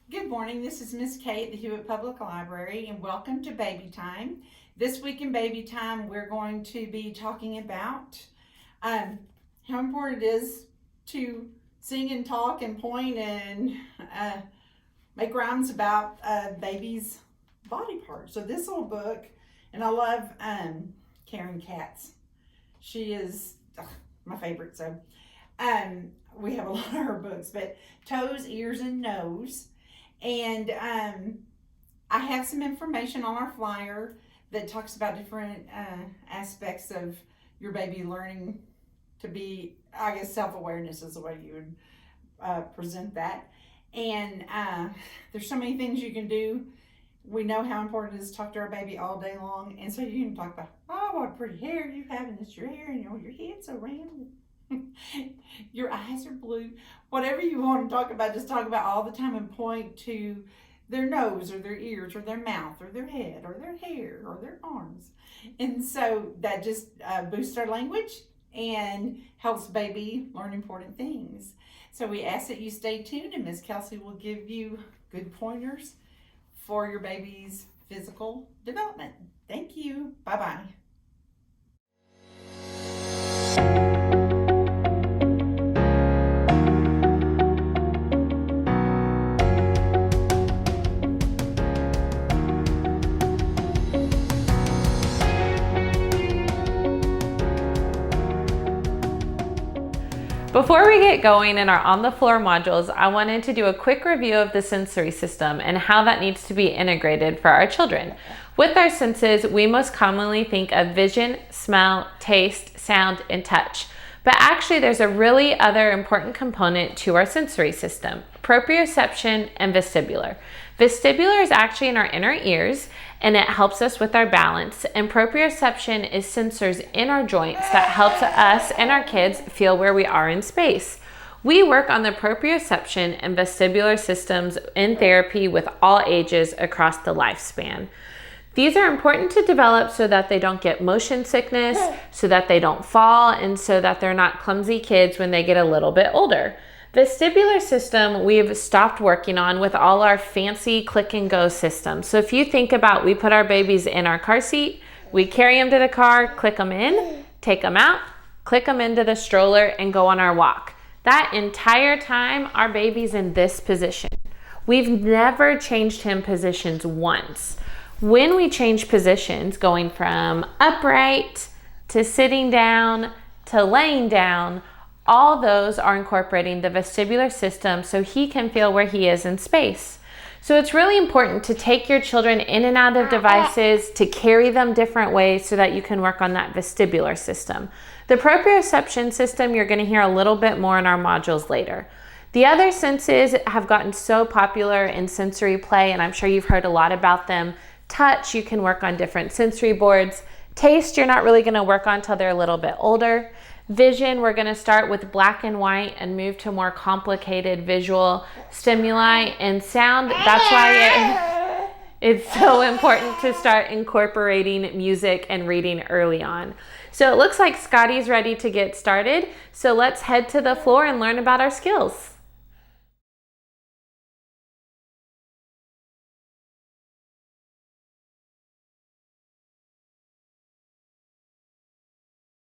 Good morning. This is Miss Kay at the Hewitt Public Library, and welcome to Baby Time. This week in Baby Time, we're going to be talking about how important it is to sing and talk and point and make rhymes about baby's body parts. So this little book, and I love Karen Katz. She is my favorite. So we have a lot of her books, but Toes, Ears, and Nose. And I have some information on our flyer that talks about different aspects of your baby learning to be, I guess, self-awareness is the way you would present that. And there's so many things you can do. We know how important it is to talk to our baby all day long. And so you can talk about, oh, what pretty hair you have, and it's your hair, and your head's so round. Your eyes are blue. Whatever you want to talk about, just talk about all the time and point to their nose or their ears or their mouth or their head or their hair or their arms. And so that just boosts our language and helps baby learn important things. So we ask that you stay tuned, and Miss Kelsey will give you good pointers for your baby's physical development. Thank you. Bye-bye. Before we get going in our On the Floor modules, I wanted to do a quick review of the sensory system and how that needs to be integrated for our children. With our senses, we most commonly think of vision, smell, taste, sound, and touch. But actually, there's a really other important component to our sensory system: proprioception and vestibular. Vestibular is actually in our inner ears, and it helps us with our balance. And proprioception is sensors in our joints that helps us and our kids feel where we are in space. We work on the proprioception and vestibular systems in therapy with all ages across the lifespan. These are important to develop so that they don't get motion sickness, so that they don't fall, and so that they're not clumsy kids when they get a little bit older. Vestibular system we've stopped working on with all our fancy click and go systems. So if you think about, we put our babies in our car seat, we carry them to the car, click them in, take them out, click them into the stroller, and go on our walk. That entire time, our baby's in this position. We've never changed him positions once. When we change positions, going from upright to sitting down to laying down, all those are incorporating the vestibular system so he can feel where he is in space. So it's really important to take your children in and out of devices, to carry them different ways so that you can work on that vestibular system. The proprioception system, you're going to hear a little bit more in our modules later. The other senses have gotten so popular in sensory play, and I'm sure you've heard a lot about them. Touch, you can work on different sensory boards. Taste, you're not really going to work on until they're a little bit older. Vision, we're going to start with black and white and move to more complicated visual stimuli. And sound, that's why it's so important to start incorporating music and reading early on. So it looks like Scotty's ready to get started. So let's head to the floor and learn about our skills.